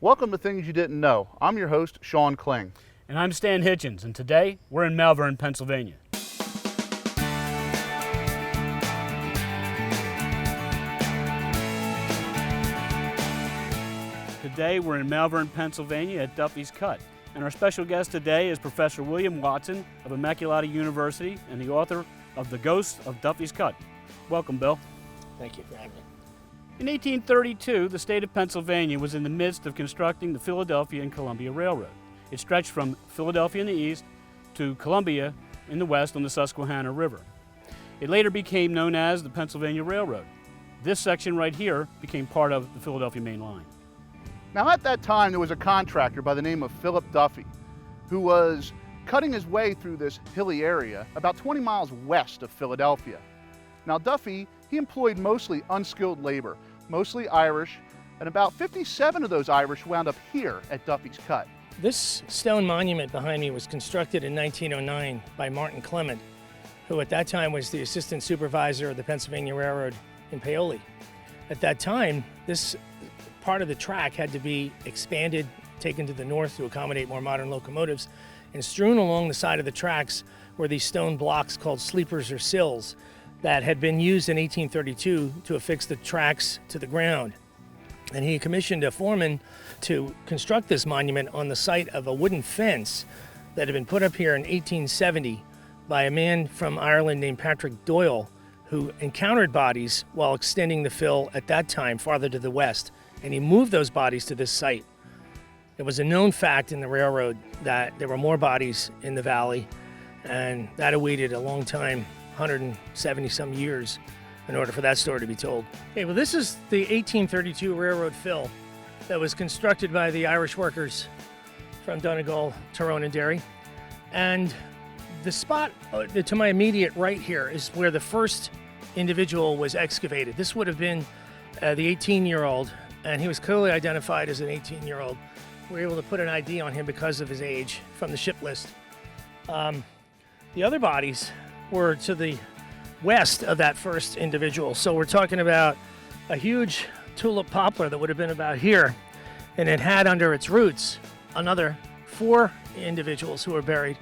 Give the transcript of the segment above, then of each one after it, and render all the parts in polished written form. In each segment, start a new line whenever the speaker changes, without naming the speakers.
Welcome to Things You Didn't Know. I'm your host, Sean Kling.
And I'm Stan Hitchens, and today we're in Malvern, Pennsylvania. Today we're in Malvern, Pennsylvania at Duffy'S Cut. And our special guest today is Professor William Watson of Immaculata University and the author of The Ghosts of Duffy'S Cut. Welcome, Bill.
Thank you for having me.
In 1832, the state of Pennsylvania was in the midst of constructing the Philadelphia and Columbia Railroad. It stretched from Philadelphia in the east to Columbia in the west on the Susquehanna River. It later became known as the Pennsylvania Railroad. This section right here became part of the Philadelphia Main Line.
Now at that time there was a contractor by the name of Philip Duffy who was cutting his way through this hilly area about 20 miles west of Philadelphia. Now Duffy, he employed mostly unskilled labor, mostly Irish, and about 57 of those Irish wound up here at Duffy'S Cut.
This stone monument behind me was constructed in 1909 by Martin Clement, who at that time was the assistant supervisor of the Pennsylvania Railroad in Paoli. At that time, this part of the track had to be expanded, taken to the north to accommodate more modern locomotives, and strewn along the side of the tracks were these stone blocks called sleepers or sills that had been used in 1832 to affix the tracks to the ground. And he commissioned a foreman to construct this monument on the site of a wooden fence that had been put up here in 1870 by a man from Ireland named Patrick Doyle, who encountered bodies while extending the fill at that time farther to the west, and he moved those bodies to this site. It was a known fact in the railroad that there were more bodies in the valley, and that awaited a long time, 170 some years, in order for that story to be told. Okay, well, this is the 1832 railroad fill that was constructed by the Irish workers from Donegal, Tyrone, and Derry. And the spot to my immediate right here is where the first individual was excavated. This would have been the 18-year-old, and he was clearly identified as an 18-year-old. We were able to put an ID on him because of his age from the ship list. The other bodies were to the west of that first individual. So we're talking about a huge tulip poplar that would have been about here, and it had under its roots another 4 individuals who were buried.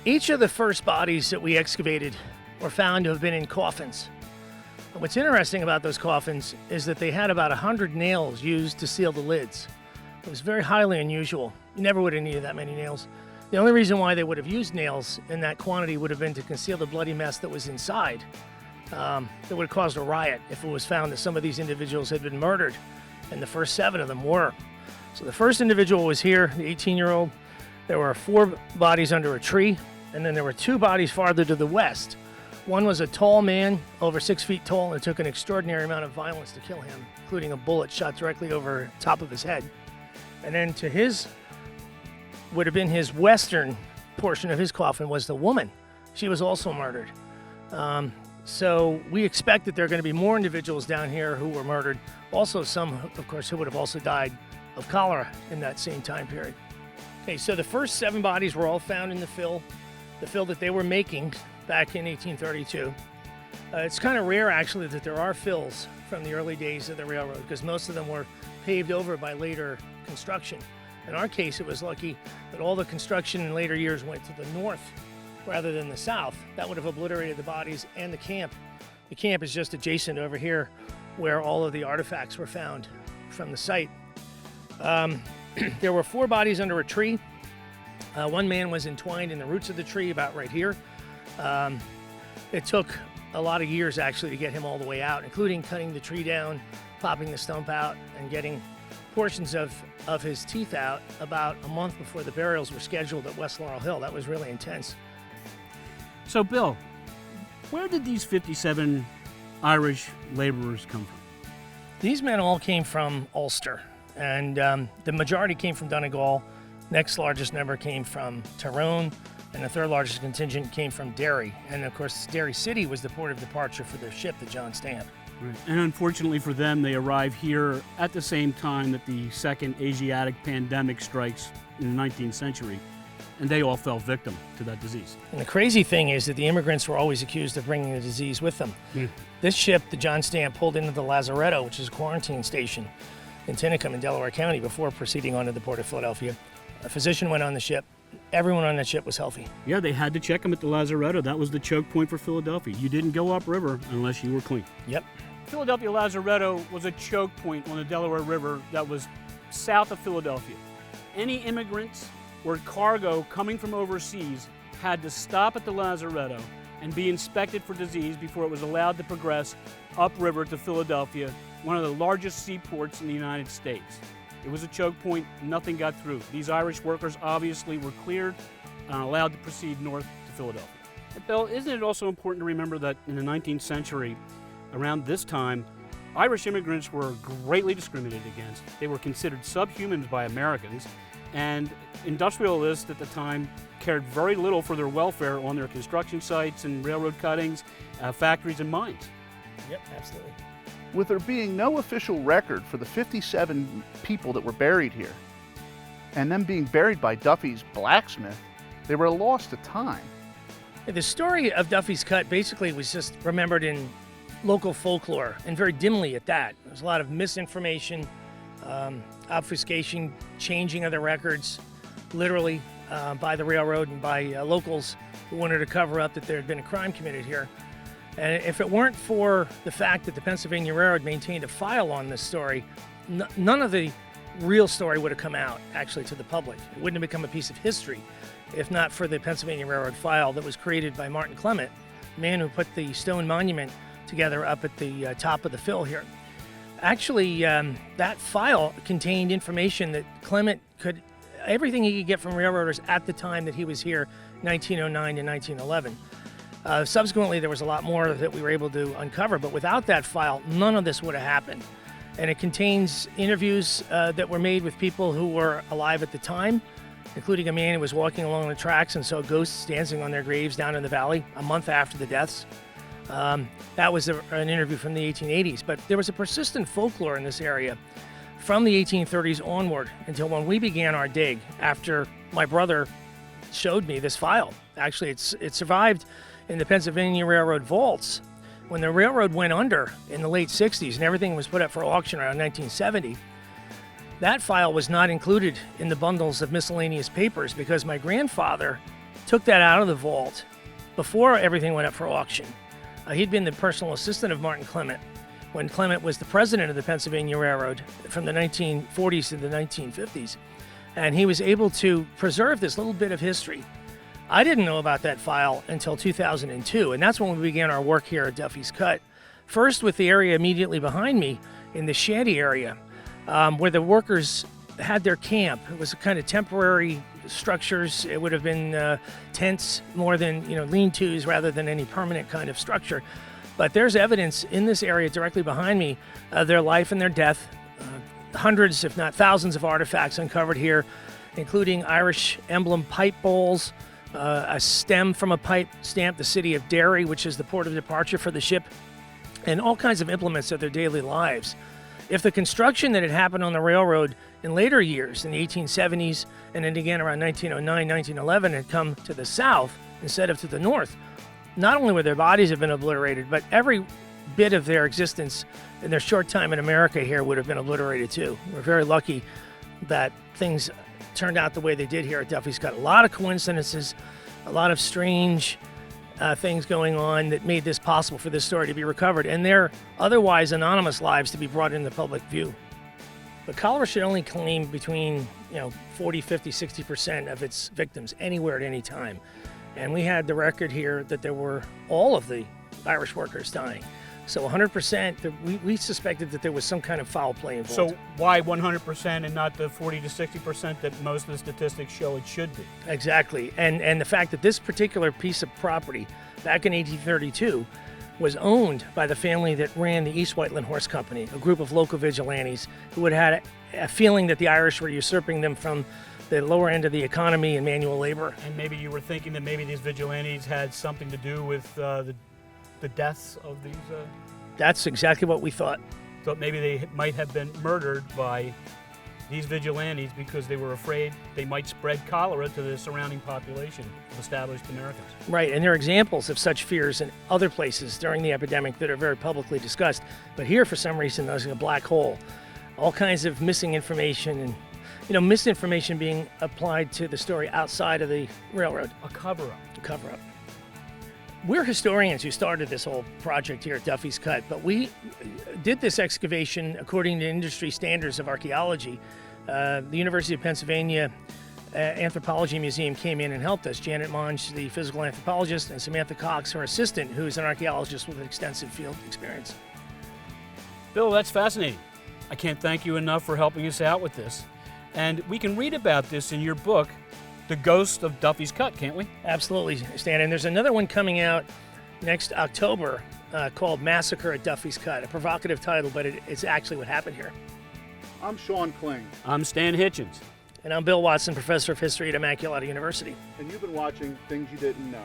Each of the first bodies that we excavated were found to have been in coffins. And what's interesting about those coffins is that they had about 100 nails used to seal the lids. It was very highly unusual. You never would have needed that many nails. The only reason why they would have used nails in that quantity would have been to conceal the bloody mess that was inside. That would have caused a riot if it was found that some of these individuals had been murdered, and the first 7 of them were. So the first individual was here, the 18-year-old. There were 4 bodies under a tree, and then there were 2 bodies farther to the west. One was a tall man, over 6 feet tall, and it took an extraordinary amount of violence to kill him, including a bullet shot directly over top of his head. And then to his would have been his western portion of his coffin was the woman. She was also murdered. So we expect that there are going to be more individuals down here who were murdered. Also some, of course, who would have also died of cholera in that same time period. Okay, so the first 7 bodies were all found in the fill that they were making back in 1832. It's kind of rare, actually, that there are fills from the early days of the railroad, because most of them were paved over by later construction. In our case, it was lucky that all the construction in later years went to the north rather than the south. That would have obliterated the bodies and the camp. The camp is just adjacent over here where all of the artifacts were found from the site. There were 4 bodies under a tree. One man was entwined in the roots of the tree about right here. It took a lot of years actually to get him all the way out, including cutting the tree down, popping the stump out, and getting portions of his teeth out about a month before the burials were scheduled at West Laurel Hill. That was really intense.
So, Bill, where did these 57 Irish laborers come from?
These men all came from Ulster, and the majority came from Donegal. Next largest number came from Tyrone, and the 3rd largest contingent came from Derry. And of course, Derry City was the port of departure for their ship, the John Stamp.
Right. And unfortunately for them, they arrive here at the same time that the second Asiatic pandemic strikes in the 19th century, and they all fell victim to that disease.
And the crazy thing is that the immigrants were always accused of bringing the disease with them. This ship, the John Stamp, pulled into the Lazaretto, which is a quarantine station. in Tinicum in Delaware County before proceeding on to the port of Philadelphia. A physician went on the ship. Everyone on that ship was healthy.
Yeah, they had to check them at the Lazaretto. That was the choke point for Philadelphia. You didn't go upriver unless you were clean.
Yep.
Philadelphia Lazaretto was a choke point on the Delaware River that was south of Philadelphia. Any immigrants or cargo coming from overseas had to stop at the Lazaretto and be inspected for disease before it was allowed to progress upriver to Philadelphia, one of the largest seaports in the United States. It was a choke point, nothing got through. These Irish workers obviously were cleared and allowed to proceed north to Philadelphia. But Bill, isn't it also important to remember that in the 19th century, around this time, Irish immigrants were greatly discriminated against. They were considered subhumans by Americans, and industrialists at the time cared very little for their welfare on their construction sites and railroad cuttings, factories and mines.
Yep, absolutely.
With there being no official record for the 57 people that were buried here, and them being buried by Duffy's blacksmith, they were lost to time.
The story of Duffy's Cut basically was just remembered in local folklore, and very dimly at that. There's a lot of misinformation, obfuscation, changing of the records, literally by the railroad and by locals who wanted to cover up that there had been a crime committed here. And if it weren't for the fact that the Pennsylvania Railroad maintained a file on this story, none of the real story would have come out, actually, to the public. It wouldn't have become a piece of history if not for the Pennsylvania Railroad file that was created by Martin Clement, the man who put the stone monument together up at the top of the fill here. Actually, that file contained information that Clement could, everything he could get from railroaders at the time that he was here, 1909 to 1911. Subsequently, there was a lot more that we were able to uncover, but without that file, none of this would have happened. And it contains interviews that were made with people who were alive at the time, including a man who was walking along the tracks and saw ghosts dancing on their graves down in the valley a month after the deaths. That was an interview from the 1880s, but there was a persistent folklore in this area from the 1830s onward until when we began our dig after my brother showed me this file. Actually, it survived in the Pennsylvania Railroad vaults. When the railroad went under in the late 60s and everything was put up for auction around 1970, that file was not included in the bundles of miscellaneous papers because my grandfather took that out of the vault before everything went up for auction. He'd been the personal assistant of Martin Clement when Clement was the president of the Pennsylvania Railroad from the 1940s to the 1950s. And he was able to preserve this little bit of history. I didn't know about that file until 2002, and that's when we began our work here at Duffy'S Cut. First with the area immediately behind me in the shanty area, where the workers had their camp. It was a kind of temporary structures. It would have been tents more than, lean-tos rather than any permanent kind of structure. But there's evidence in this area directly behind me of their life and their death. Hundreds, if not thousands, of artifacts uncovered here, including Irish emblem pipe bowls, a stem from a pipe stamped the city of Derry, which is the port of departure for the ship, and all kinds of implements of their daily lives. If the construction that had happened on the railroad in later years, in the 1870s, and then again around 1909, 1911, had come to the south instead of to the north, not only would their bodies have been obliterated, but every bit of their existence in their short time in America here would have been obliterated too. We're very lucky that things turned out the way they did here at Duffy'S Cut. A lot of coincidences, a lot of strange things going on that made this possible for this story to be recovered, and their otherwise anonymous lives to be brought into public view. But cholera should only claim between 40, 50, 60% of its victims anywhere at any time. And we had the record here that there were all of the Irish workers dying. So 100%, we suspected that there was some kind of foul play involved.
So why 100% and not the 40 to 60% that most of the statistics show it should be?
Exactly. And the fact that this particular piece of property back in 1832 was owned by the family that ran the East Whiteland Horse Company, a group of local vigilantes who had had a feeling that the Irish were usurping them from the lower end of the economy and manual labor.
And maybe you were thinking that maybe these vigilantes had something to do with the deaths of these?
That's exactly what we thought.
Thought maybe they might have been murdered by these vigilantes because they were afraid they might spread cholera to the surrounding population of established Americans.
Right, and there are examples of such fears in other places during the epidemic that are very publicly discussed. But here, for some reason, there's a black hole. all kinds of missing information and, misinformation being applied to the story outside of the railroad.
A cover-up.
A cover-up. We're historians who started this whole project here at Duffy'S Cut, but we did this excavation according to industry standards of archaeology. The University of Pennsylvania Anthropology Museum came in and helped us. Janet Monge, the physical anthropologist, and Samantha Cox, her assistant, who's an archaeologist with extensive field experience.
Bill, that's fascinating. I can't thank you enough for helping us out with this. And we can read about this in your book, The Ghost of Duffy'S Cut, can't we?
Absolutely, Stan. And there's another one coming out next October called Massacre at Duffy'S Cut. A provocative title, but it's actually what happened here.
I'm Sean Kling,
I'm Stan Hitchens.
And I'm Bill Watson, professor of history at Archaeology University.
and you've been watching Things You Didn't Know.